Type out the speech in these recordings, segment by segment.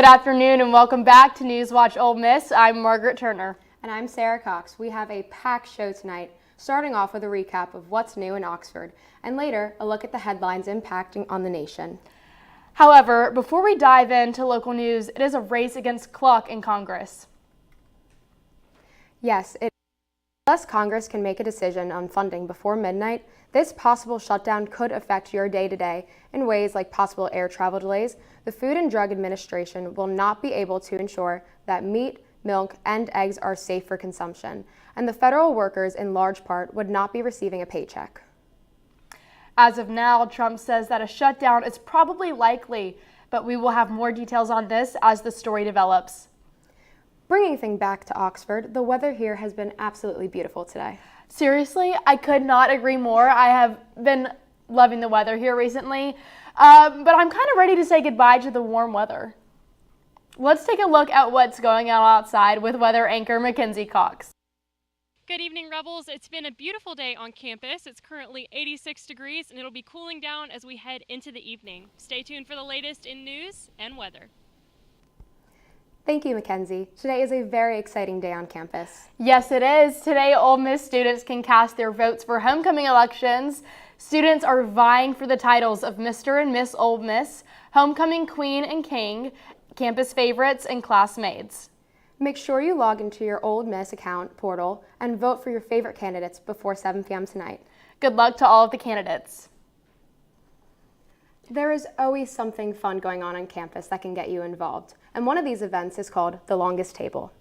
Good afternoon and welcome back to NewsWatch Ole Miss. I'm Margaret Turner. And I'm Sarah Cox. We have a packed show tonight, starting off with a recap of what's new in Oxford, and later a look at the headlines impacting on the nation. However, before we dive into local news, it is a race against clock in Congress. Yes, unless Congress can make a decision on funding before midnight, this possible shutdown could affect your day-to-day in ways like possible air travel delays. The Food and Drug Administration will not be able to ensure that meat, milk, and eggs are safe for consumption, and the federal workers in large part would not be receiving a paycheck. As of now, Trump says that a shutdown is probably likely, but we will have more details on this as the story develops. Bringing things back to Oxford, the weather here has been absolutely beautiful today. Seriously, I could not agree more. I have been loving the weather here recently, but I'm kind of ready to say goodbye to the warm weather. Let's take a look at what's going on outside with weather anchor Mackenzie Cox. Good evening, Rebels. It's been a beautiful day on campus. It's currently 86 degrees and it'll be cooling down as we head into the evening. Stay tuned for the latest in news and weather. Thank you, Mackenzie. Today is a very exciting day on campus. Yes, it is. Today, Ole Miss students can cast their votes for homecoming elections. Students are vying for the titles of Mr. and Miss Ole Miss, Homecoming Queen and King, Campus Favorites, and Classmates. Make sure you log into your Ole Miss account portal and vote for your favorite candidates before 7 p.m. tonight. Good luck to all of the candidates. There is always something fun going on campus that can get you involved, and one of these events is called The Longest Table.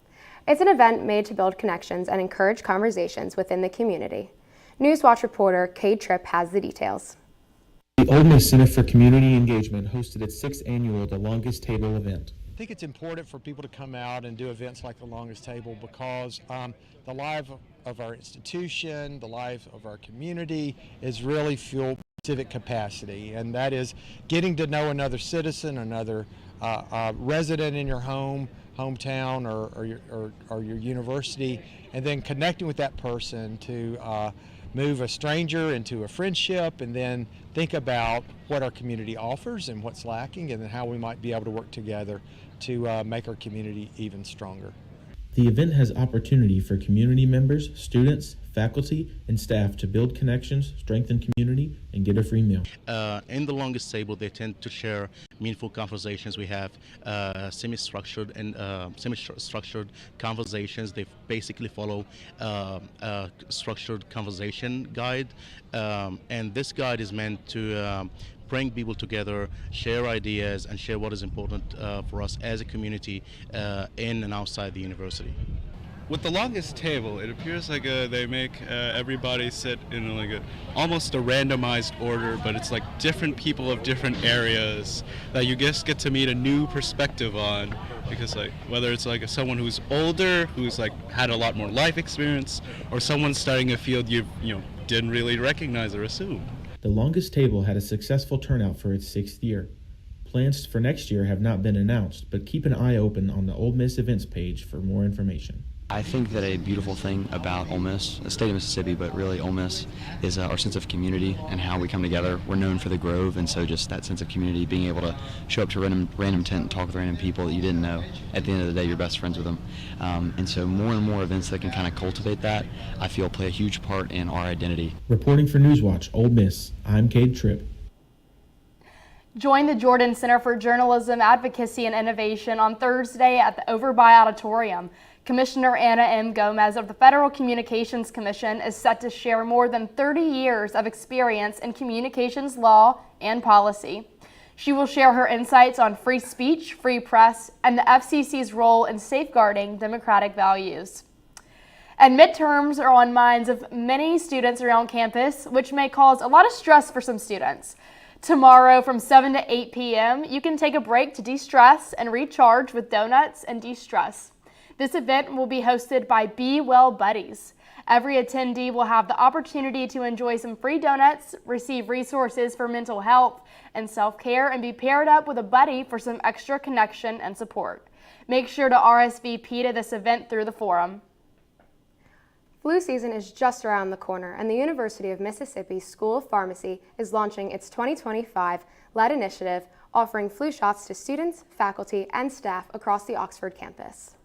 It's an event made to build connections and encourage conversations within the community. NewsWatch reporter Cade Tripp has the details. The Ole Miss Center for Community Engagement hosted its 6th annual The Longest Table event. I think it's important for people to come out and do events like The Longest Table because the life of our institution, the life of our community is really fueled by civic capacity, and that is getting to know another citizen, another resident in your hometown or your university, and then connecting with that person to move a stranger into a friendship, and then think about what our community offers and what's lacking, and then how we might be able to work together to make our community even stronger. The event has opportunity for community members, students, faculty, and staff to build connections, strengthen community, and get a free meal. In the Longest Table, they tend to share meaningful conversations. We have semi-structured conversations. They basically follow a structured conversation guide, and this guide is meant to bring people together, share ideas, and share what is important for us as a community in and outside the university. With The Longest Table, it appears like they make everybody sit in almost a randomized order, but it's like different people of different areas that you just get to meet a new perspective on, because whether it's someone who's older, who's had a lot more life experience, or someone starting a field you didn't really recognize or assume. The Longest Table had a successful turnout for its 6th year. Plans for next year have not been announced, but keep an eye open on the Ole Miss events page for more information. I think that a beautiful thing about Ole Miss, the state of Mississippi, but really Ole Miss, is our sense of community and how we come together. We're known for the Grove, and so just that sense of community, being able to show up to a random tent and talk with random people that you didn't know. At the end of the day, you're best friends with them. And so more and more events that can kind of cultivate that, I feel play a huge part in our identity. Reporting for NewsWatch Ole Miss, I'm Cade Tripp. Join the Jordan Center for Journalism, Advocacy, and Innovation on Thursday at the Overby Auditorium. Commissioner Anna M. Gomez of the Federal Communications Commission is set to share more than 30 years of experience in communications law and policy. She will share her insights on free speech, free press, and the FCC's role in safeguarding democratic values. And midterms are on minds of many students around campus, which may cause a lot of stress for some students. Tomorrow from 7 to 8 p.m., you can take a break to de-stress and recharge with donuts and de-stress. This event will be hosted by Be Well Buddies. Every attendee will have the opportunity to enjoy some free donuts, receive resources for mental health and self-care, and be paired up with a buddy for some extra connection and support. Make sure to RSVP to this event through the forum. Flu season is just around the corner, and the University of Mississippi School of Pharmacy is launching its 2025 lead initiative, offering flu shots to students, faculty, and staff across the Oxford campus.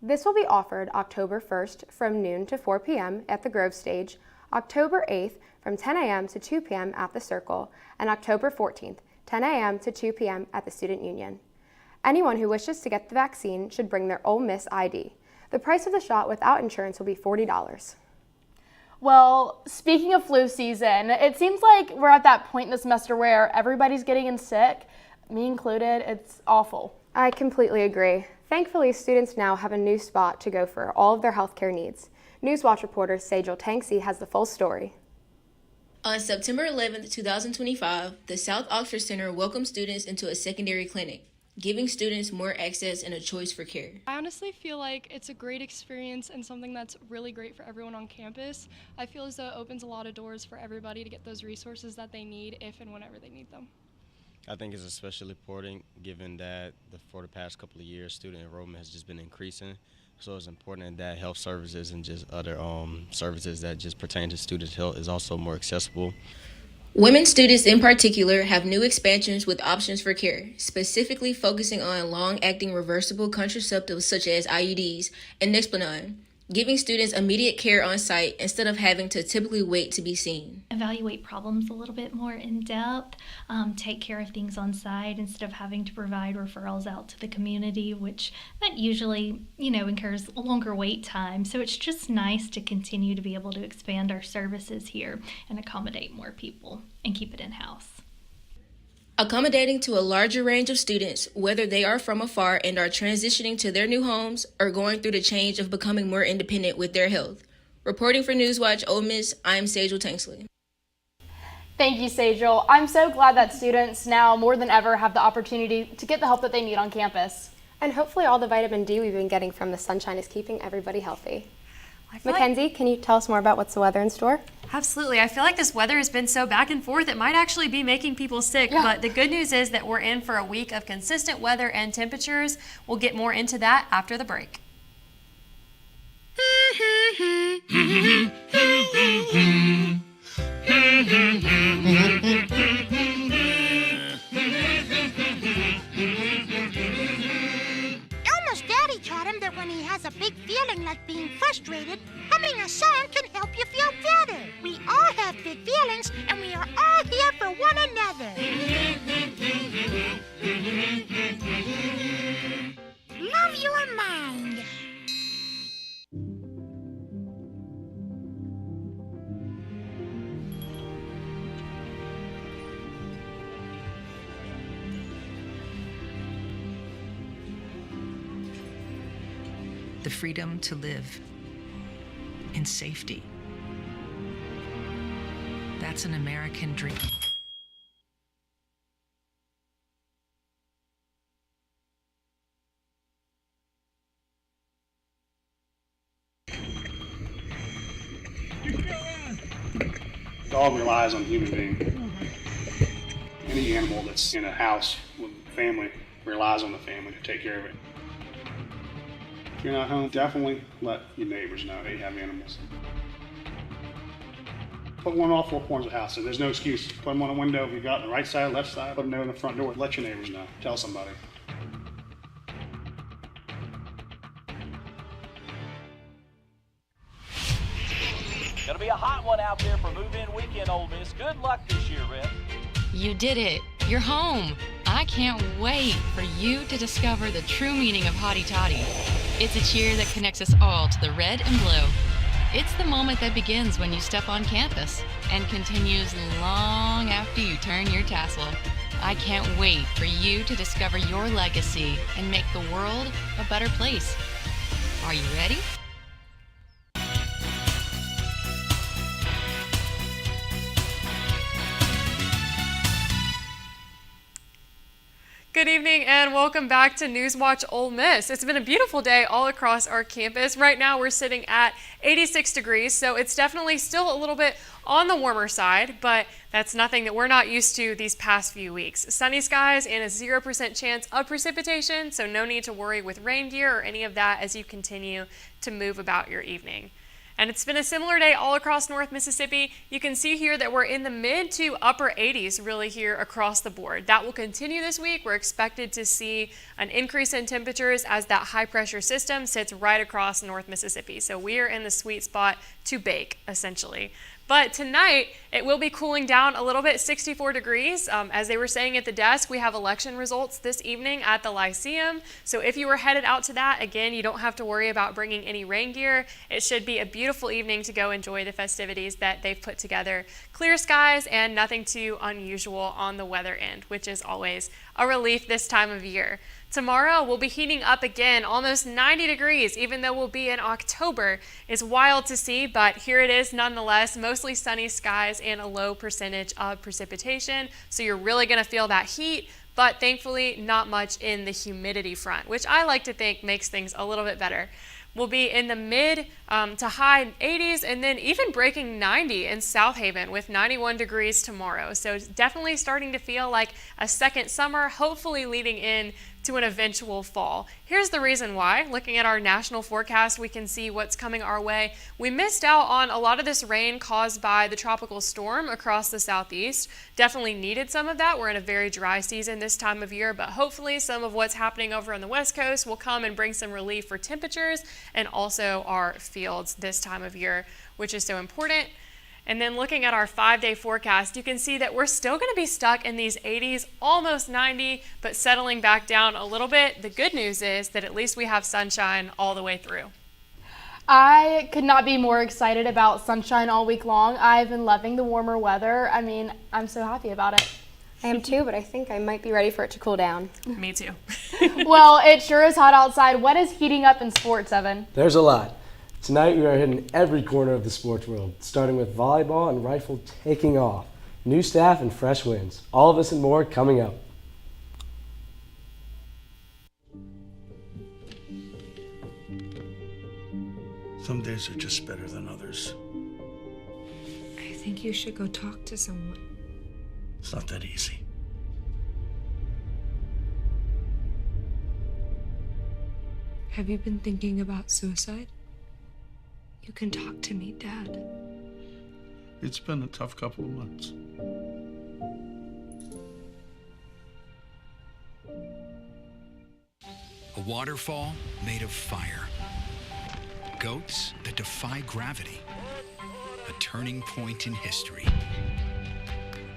This will be offered October 1st from noon to 4 p.m. at the Grove Stage, October 8th from 10 a.m. to 2 p.m. at the Circle, and October 14th, 10 a.m. to 2 p.m. at the Student Union. Anyone who wishes to get the vaccine should bring their Ole Miss ID. The price of the shot without insurance will be $40. Well, speaking of flu season, it seems like we're at that point in the semester where everybody's getting sick, me included. It's awful. I completely agree. Thankfully, students now have a new spot to go for all of their healthcare needs. NewsWatch reporter Sejal Tanksy has the full story. On September 11, 2025, the South Oxford Center welcomed students into a secondary clinic, giving students more access and a choice for care. I honestly feel like it's a great experience and something that's really great for everyone on campus. I feel as though it opens a lot of doors for everybody to get those resources that they need if and whenever they need them. I think it's especially important given that for the past couple of years, student enrollment has just been increasing. So it's important that health services and just other services that just pertain to students' health is also more accessible. Women students in particular have new expansions with options for care, specifically focusing on long-acting reversible contraceptives such as IUDs and Nexplanon, giving students immediate care on site instead of having to typically wait to be seen. Evaluate problems a little bit more in depth, take care of things on site instead of having to provide referrals out to the community, which that usually, incurs a longer wait time. So it's just nice to continue to be able to expand our services here and accommodate more people and keep it in-house. Accommodating to a larger range of students, whether they are from afar and are transitioning to their new homes or going through the change of becoming more independent with their health. Reporting for NewsWatch Ole Miss, I'm Sejal Tanksley. Thank you, Sejal. I'm so glad that students now more than ever have the opportunity to get the help that they need on campus. And hopefully all the vitamin D we've been getting from the sunshine is keeping everybody healthy. Mackenzie, can you tell us more about what's the weather in store? Absolutely. I feel like this weather has been so back and forth, it might actually be making people sick. Yeah. But the good news is that we're in for a week of consistent weather and temperatures. We'll get more into that after the break. Elmo's daddy taught him that when he has a big feeling like being frustrated, humming a song can help you feel better. We all have big feelings, and we are all here for one another. Love your mind. The freedom to live in safety. That's an American dream. Dog relies on human being. Any animal that's in a house with a family relies on the family to take care of it. If you're not home, definitely let your neighbors know that you have animals. Put one on all four corners of the house, so there's no excuse. Put them on a window if you got the right side, left side, put them there in the front door. Let your neighbors know. Tell somebody. Gonna be a hot one out there for move-in weekend, Ole Miss. Good luck this year, Red. You did it. You're home. I can't wait for you to discover the true meaning of hotty toddy. It's a cheer that connects us all to the red and blue. It's the moment that begins when you step on campus and continues long after you turn your tassel. I can't wait for you to discover your legacy and make the world a better place. Are you ready? Good evening and welcome back to NewsWatch Ole Miss. It's been a beautiful day all across our campus. Right now we're sitting at 86 degrees, so it's definitely still a little bit on the warmer side, but that's nothing that we're not used to these past few weeks. Sunny skies and a 0% chance of precipitation, so no need to worry with rain gear or any of that as you continue to move about your evening. And it's been a similar day all across North Mississippi. You can see here that we're in the mid to upper 80s really here across the board. That will continue this week. We're expected to see an increase in temperatures as that high pressure system sits right across North Mississippi. So we are in the sweet spot to bake, essentially. But tonight, it will be cooling down a little bit, 64 degrees. As they were saying at the desk, we have election results this evening at the Lyceum. So if you were headed out to that, again, you don't have to worry about bringing any rain gear. It should be a beautiful evening to go enjoy the festivities that they've put together. Clear skies and nothing too unusual on the weather end, which is always a relief this time of year. Tomorrow, we'll be heating up again, almost 90 degrees, even though we'll be in October. It's wild to see, but here it is nonetheless. Mostly sunny skies and a low percentage of precipitation. So you're really going to feel that heat, but thankfully not much in the humidity front, which I like to think makes things a little bit better. We'll be in the mid to high 80s and then even breaking 90 in South Haven with 91 degrees tomorrow. So definitely starting to feel like a second summer, hopefully leading in to an eventual fall. Here's the reason why. Looking at our national forecast, we can see what's coming our way. We missed out on a lot of this rain caused by the tropical storm across the southeast. Definitely needed some of that. We're in a very dry season this time of year, but hopefully some of what's happening over on the West Coast will come and bring some relief for temperatures and also our fields this time of year, which is so important. And then looking at our 5-day forecast, you can see that we're still going to be stuck in these 80s, almost 90, but settling back down a little bit. The good news is that at least we have sunshine all the way through. I could not be more excited about sunshine all week long. I've been loving the warmer weather. I mean, I'm so happy about it. I am too, but I think I might be ready for it to cool down. Me too. Well, it sure is hot outside. What is heating up in sports, Evan? There's a lot. Tonight we are hitting every corner of the sports world, starting with volleyball and rifle taking off, new staff and fresh winds. All of this and more coming up. Some days are just better than others. I think you should go talk to someone. It's not that easy. Have you been thinking about suicide? You can talk to me, Dad. It's been a tough couple of months. A waterfall made of fire. Goats that defy gravity. A turning point in history.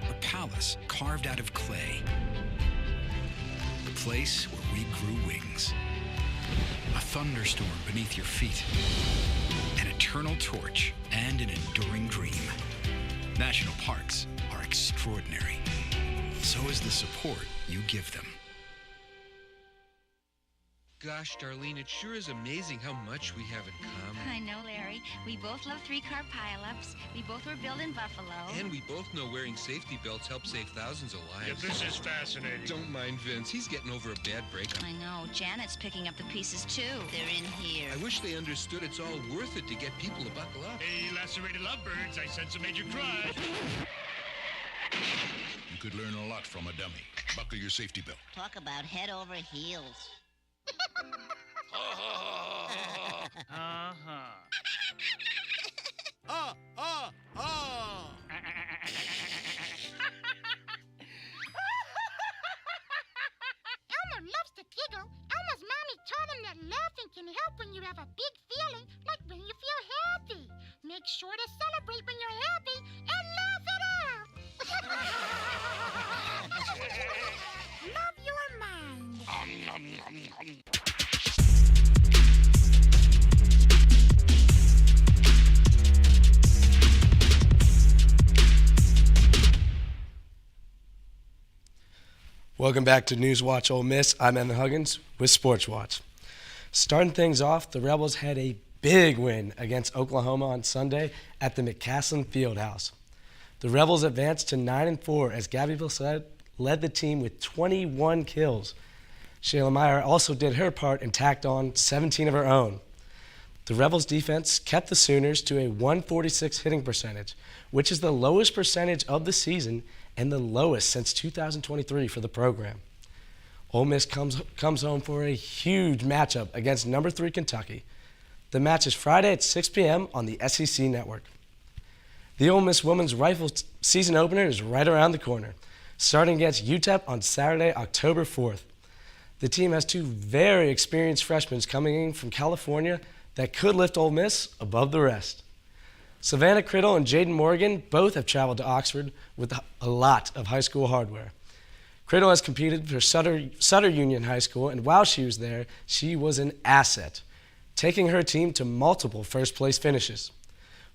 A palace carved out of clay. The place where we grew wings. A thunderstorm beneath your feet. An eternal torch and an enduring dream. National parks are extraordinary. So is the support you give them. Gosh, Darlene, it sure is amazing how much we have in common. I know, Larry. We both love three-car pileups. We both were built in Buffalo. And we both know wearing safety belts helps save thousands of lives. Yeah, this is fascinating. Don't mind Vince. He's getting over a bad breakup. I know. Janet's picking up the pieces, too. They're in here. I wish they understood it's all worth it to get people to buckle up. Hey, lacerated lovebirds, I sense a major crush. You could learn a lot from a dummy. Buckle your safety belt. Talk about head over heels. Elmer loves to giggle. Elmer's mommy taught him that laughing can help when you have a big feeling, like when you feel happy. Make sure to celebrate when you're happy and laugh it out. Love your mind. Welcome back to NewsWatch Ole Miss. I'm Evan Huggins with Sports Watch. Starting things off, the Rebels had a big win against Oklahoma on Sunday at the McCaslin Fieldhouse. The Rebels advanced to 9-4 as Gabby Bissett led the team with 21 kills. Shayla Meyer also did her part and tacked on 17 of her own. The Rebels defense kept the Sooners to a .146 hitting percentage, which is the lowest percentage of the season and the lowest since 2023 for the program. Ole Miss comes home for a huge matchup against number 3 Kentucky. The match is Friday at 6 p.m. on the SEC Network. The Ole Miss women's rifle season opener is right around the corner, starting against UTEP on Saturday, October 4th. The team has two very experienced freshmen coming in from California that could lift Ole Miss above the rest. Savannah Criddle and Jaden Morgan both have traveled to Oxford with a lot of high school hardware. Criddle has competed for Sutter Union High School, and while she was there, she was an asset, taking her team to multiple first-place finishes.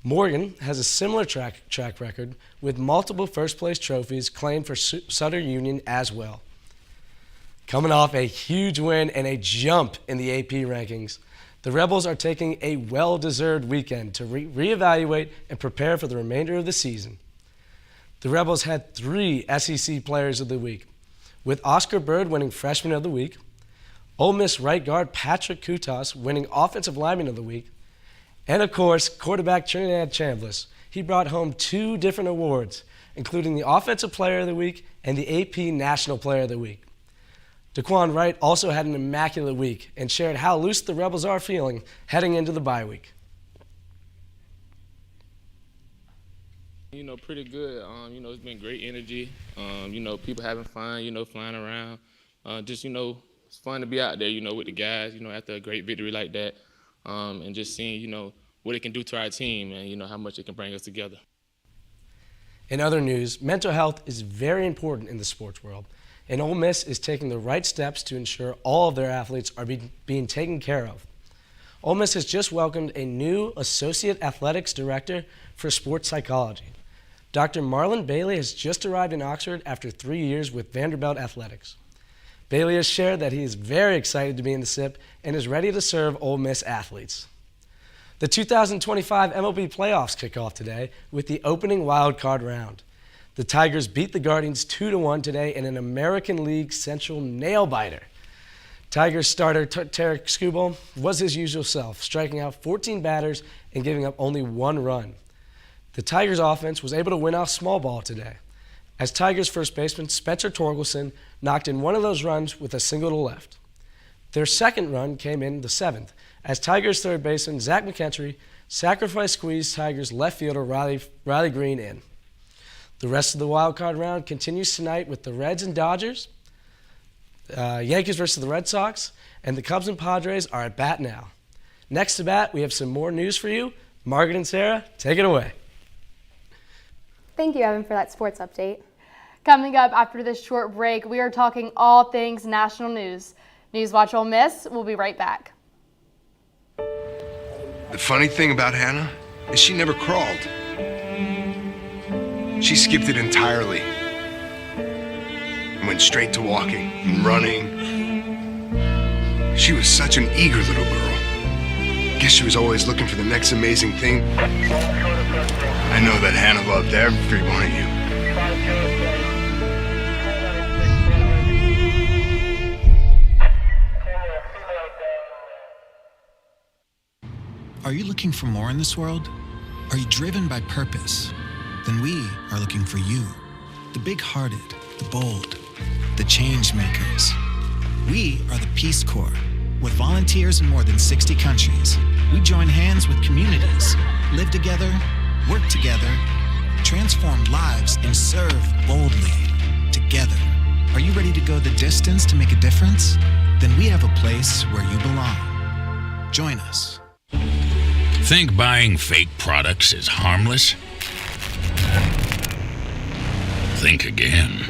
Morgan has a similar track record with multiple first-place trophies claimed for Sutter Union as well. Coming off a huge win and a jump in the AP rankings, the Rebels are taking a well-deserved weekend to reevaluate and prepare for the remainder of the season. The Rebels had 3 SEC Players of the Week, with Oscar Bird winning Freshman of the Week, Ole Miss right guard Patrick Kutas winning Offensive Lineman of the Week, and of course, quarterback Trinidad Chambliss. He brought home 2 different awards, including the Offensive Player of the Week and the AP National Player of the Week. Daquan Wright also had an immaculate week and shared how loose the Rebels are feeling heading into the bye week. Pretty good. It's been great energy. People having fun, flying around. It's fun to be out there, with the guys, after a great victory like that. And just seeing, what it can do to our team and, how much it can bring us together. In other news, mental health is very important in the sports world, and Ole Miss is taking the right steps to ensure all of their athletes are being taken care of. Ole Miss has just welcomed a new Associate Athletics Director for Sports Psychology. Dr. Marlon Bailey has just arrived in Oxford after 3 years with Vanderbilt Athletics. Bailey has shared that he is very excited to be in the SIP and is ready to serve Ole Miss athletes. The 2025 MLB playoffs kick off today with the opening wild card round. The Tigers beat the Guardians 2-1 today in an American League Central nail-biter. Tigers starter Tarek Skubal was his usual self, striking out 14 batters and giving up only 1 run. The Tigers offense was able to win off small ball today, as Tigers first baseman Spencer Torkelson knocked in one of those runs with a single to left. Their second run came in the 7th, as Tigers third baseman Zach McKentry sacrifice squeezed Tigers left fielder Riley Green in. The rest of the wild card round continues tonight with the Reds and Dodgers, Yankees versus the Red Sox, and the Cubs and Padres are at bat now. Next to bat, we have some more news for you. Margaret and Sarah, take it away. Thank you, Evan, for that sports update. Coming up after this short break, we are talking all things national news. NewsWatch Ole Miss, we'll be right back. The funny thing about Hannah is she never crawled. She skipped it entirely and went straight to walking and running. She was such an eager little girl. Guess she was always looking for the next amazing thing. I know that Hannah loved every one of you. Are you looking for more in this world? Are you driven by purpose? Then we are looking for you. The big-hearted, the bold, the change makers. We are the Peace Corps. With volunteers in more than 60 countries, we join hands with communities, live together, work together, transform lives, and serve boldly together. Are you ready to go the distance to make a difference? Then we have a place where you belong. Join us. Think buying fake products is harmless? Think again.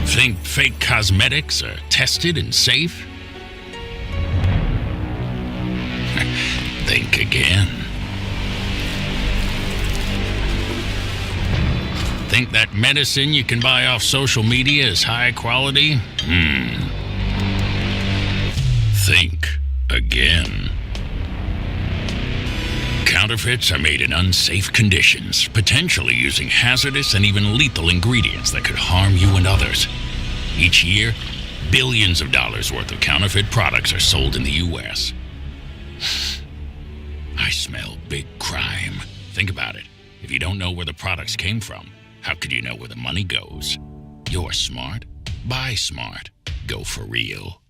Think fake cosmetics are tested and safe? Think again. Think that medicine you can buy off social media is high quality? Think again. Counterfeits are made in unsafe conditions, potentially using hazardous and even lethal ingredients that could harm you and others. Each year, billions of dollars worth of counterfeit products are sold in the U.S. I smell big crime. Think about it. If you don't know where the products came from, how could you know where the money goes? You're smart. Buy smart. Go for real.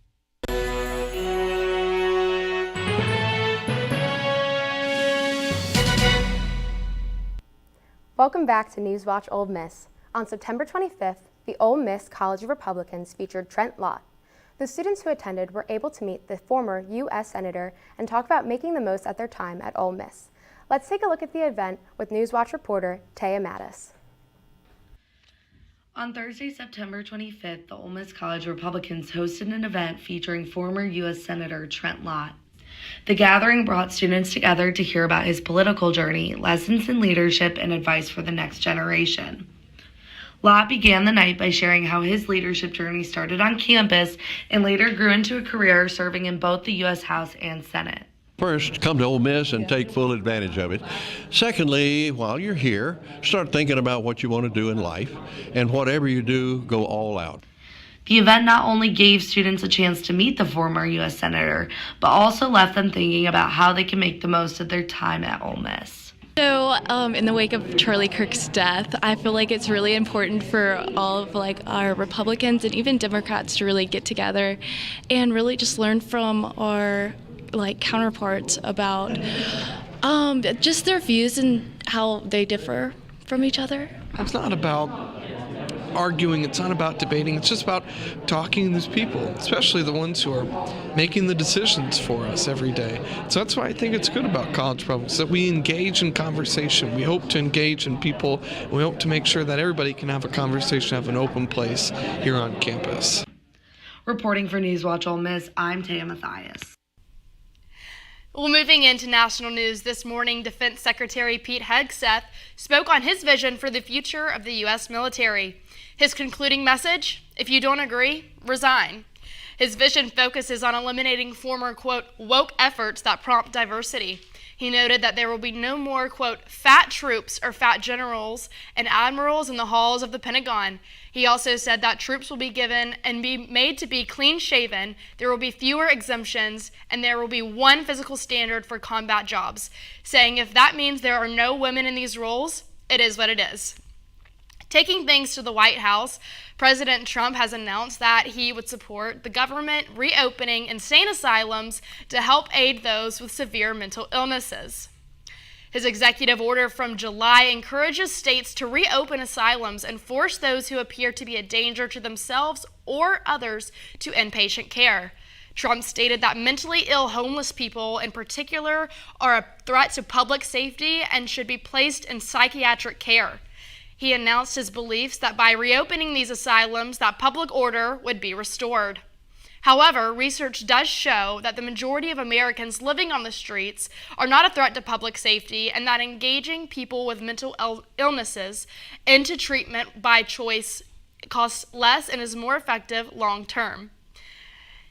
Welcome back to NewsWatch Ole Miss. On September 25th, the Ole Miss College of Republicans featured Trent Lott. The students who attended were able to meet the former U.S. Senator and talk about making the most of their time at Ole Miss. Let's take a look at the event with NewsWatch reporter Taya Mattis. On Thursday, September 25th, the Ole Miss College Republicans hosted an event featuring former U.S. Senator Trent Lott. The gathering brought students together to hear about his political journey, lessons in leadership, and advice for the next generation. Lott began the night by sharing how his leadership journey started on campus and later grew into a career serving in both the U.S. House and Senate. First, come to Ole Miss and take full advantage of it. Secondly, while you're here, start thinking about what you want to do in life, and whatever you do, go all out. The event not only gave students a chance to meet the former U.S. Senator, but also left them thinking about how they can make the most of their time at Ole Miss. So in the wake of Charlie Kirk's death, I feel like it's really important for all of our Republicans and even Democrats to really get together and really just learn from our counterparts about just their views and how they differ from each other. It's not about arguing, it's not about debating, it's just about talking to these people, especially the ones who are making the decisions for us every day. So that's why I think it's good about college republics, that we engage in conversation. We hope to engage in people, and we hope to make sure that everybody can have a conversation, have an open place here on campus. Reporting for NewsWatch Ole Miss, I'm Taya Mathias. Well, moving into national news this morning, Defense Secretary Pete Hegseth spoke on his vision for the future of the U.S. military. His concluding message: if you don't agree, resign. His vision focuses on eliminating former, quote, woke efforts that prompt diversity. He noted that there will be no more, quote, fat troops or fat generals and admirals in the halls of the Pentagon. He also said that troops will be given and be made to be clean-shaven, there will be fewer exemptions, and there will be one physical standard for combat jobs, saying if that means there are no women in these roles, it is what it is. Taking things to the White House, President Trump has announced that he would support the government reopening insane asylums to help aid those with severe mental illnesses. His executive order from July encourages states to reopen asylums and force those who appear to be a danger to themselves or others to inpatient care. Trump stated that mentally ill homeless people in particular are a threat to public safety and should be placed in psychiatric care. He announced his beliefs that by reopening these asylums, that public order would be restored. However, research does show that the majority of Americans living on the streets are not a threat to public safety, and that engaging people with mental illnesses into treatment by choice costs less and is more effective long term.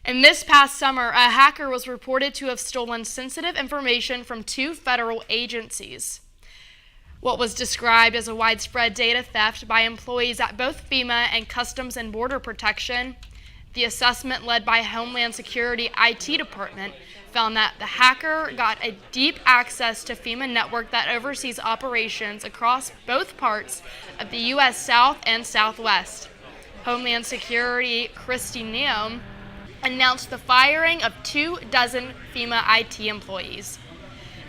And this past summer, a hacker was reported to have stolen sensitive information from 2 federal agencies. What was described as a widespread data theft by employees at both FEMA and Customs and Border Protection, the assessment led by Homeland Security IT Department found that the hacker got a deep access to FEMA network that oversees operations across both parts of the U.S. South and Southwest. Homeland Security Kristi Noem announced the firing of 24 FEMA IT employees.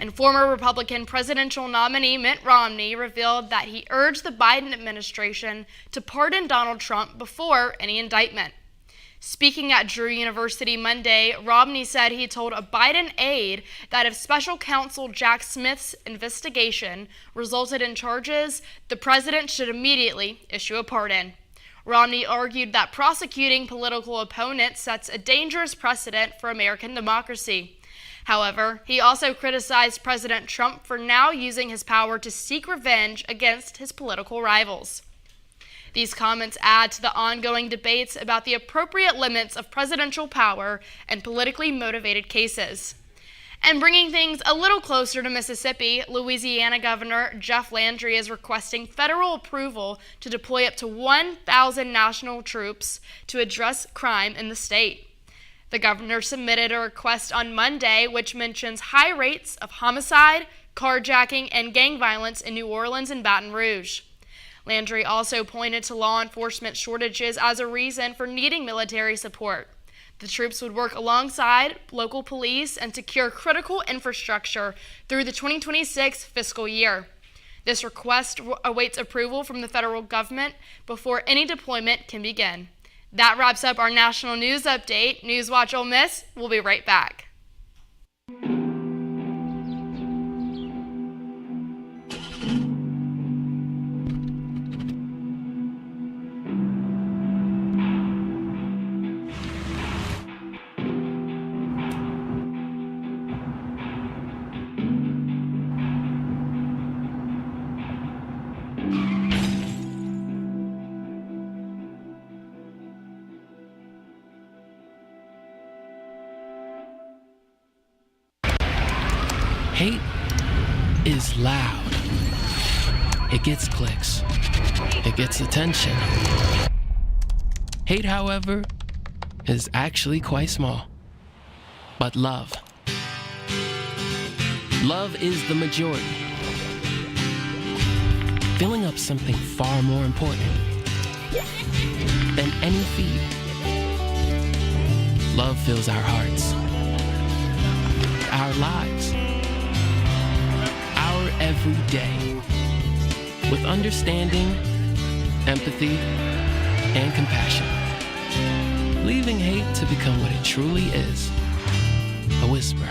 And former Republican presidential nominee Mitt Romney revealed that he urged the Biden administration to pardon Donald Trump before any indictment. Speaking at Drew University Monday, Romney said he told a Biden aide that if special counsel Jack Smith's investigation resulted in charges, the president should immediately issue a pardon. Romney argued that prosecuting political opponents sets a dangerous precedent for American democracy. However, he also criticized President Trump for now using his power to seek revenge against his political rivals. These comments add to the ongoing debates about the appropriate limits of presidential power and politically motivated cases. And bringing things a little closer to Mississippi, Louisiana Governor Jeff Landry is requesting federal approval to deploy up to 1,000 national troops to address crime in the state. The governor submitted a request on Monday which mentions high rates of homicide, carjacking, and gang violence in New Orleans and Baton Rouge. Landry also pointed to law enforcement shortages as a reason for needing military support. The troops would work alongside local police and secure critical infrastructure through the 2026 fiscal year. This request awaits approval from the federal government before any deployment can begin. That wraps up our national news update. NewsWatch Ole Miss. We'll be right back. Hate is loud. It gets clicks. It gets attention. Hate, however, is actually quite small. But love is the majority. Filling up something far more important than any feed. Love fills our hearts, our lives, our every day with understanding, empathy, and compassion, leaving hate to become what it truly is, a whisper.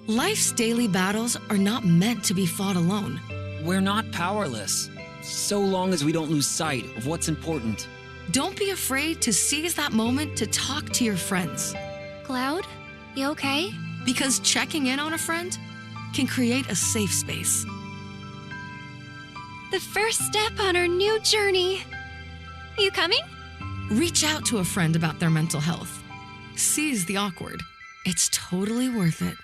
Life's daily battles are not meant to be fought alone. We're not powerless, so long as we don't lose sight of what's important. Don't be afraid to seize that moment to talk to your friends. Cloud, you okay? Because checking in on a friend can create a safe space. The first step on our new journey. You coming? Reach out to a friend about their mental health. Seize the awkward. It's totally worth it.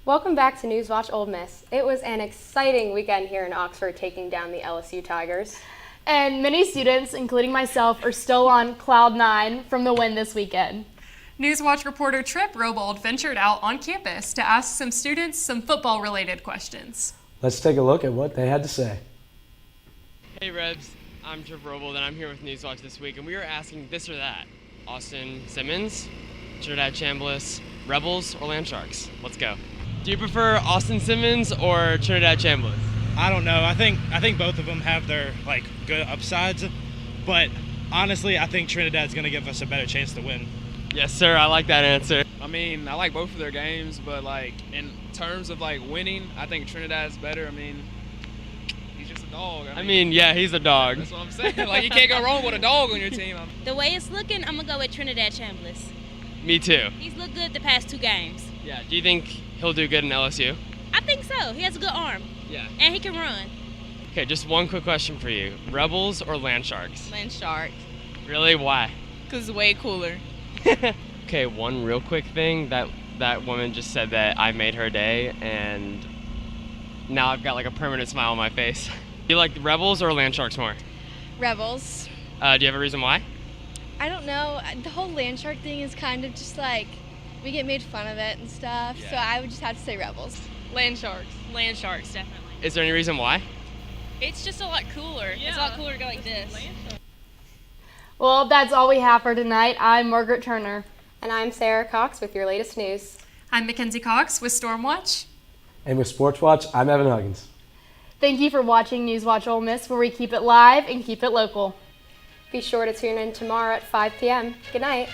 Welcome back to NewsWatch Ole Miss. It was an exciting weekend here in Oxford taking down the LSU Tigers. And many students, including myself, are still on cloud nine from the win this weekend. NewsWatch reporter Trip Robold ventured out on campus to ask some students some football-related questions. Let's take a look at what they had to say. Hey Rebs, I'm Trip Robold and I'm here with NewsWatch this week, and we are asking this or that. Austin Simmons, Trinidad Chambliss, Rebels, or Land Sharks? Let's go. Do you prefer Austin Simmons or Trinidad Chambliss? I don't know. I think both of them have their good upsides, but honestly, I think Trinidad's going to give us a better chance to win. Yes, sir. I like that answer. I mean, I like both of their games, but in terms of winning, I think Trinidad's better. I mean, he's just a dog. I mean, yeah, he's a dog. That's what I'm saying. You can't go wrong with a dog on your team. The way it's looking, I'm gonna go with Trinidad Chambliss. Me too. He's looked good the past 2 games. Yeah. Do you think he'll do good in LSU? I think so. He has a good arm. Yeah. And he can run. Okay, just one quick question for you. Rebels or Land Sharks? Land Sharks. Really? Why? Because it's way cooler. Okay, one real quick thing. That woman just said that I made her day, and now I've got a permanent smile on my face. Do you like the Rebels or Land Sharks more? Rebels. Do you have a reason why? I don't know. The whole land shark thing is kind of just we get made fun of it and stuff. Yeah. So I would just have to say Rebels. Land Sharks. Land Sharks, definitely. Is there any reason why? It's just a lot cooler. Yeah. It's a lot cooler to go like this. Well, that's all we have for tonight. I'm Margaret Turner. And I'm Sarah Cox with your latest news. I'm Mackenzie Cox with Stormwatch. And with Sports Watch, I'm Evan Huggins. Thank you for watching NewsWatch Ole Miss, where we keep it live and keep it local. Be sure to tune in tomorrow at 5 p.m. Good night.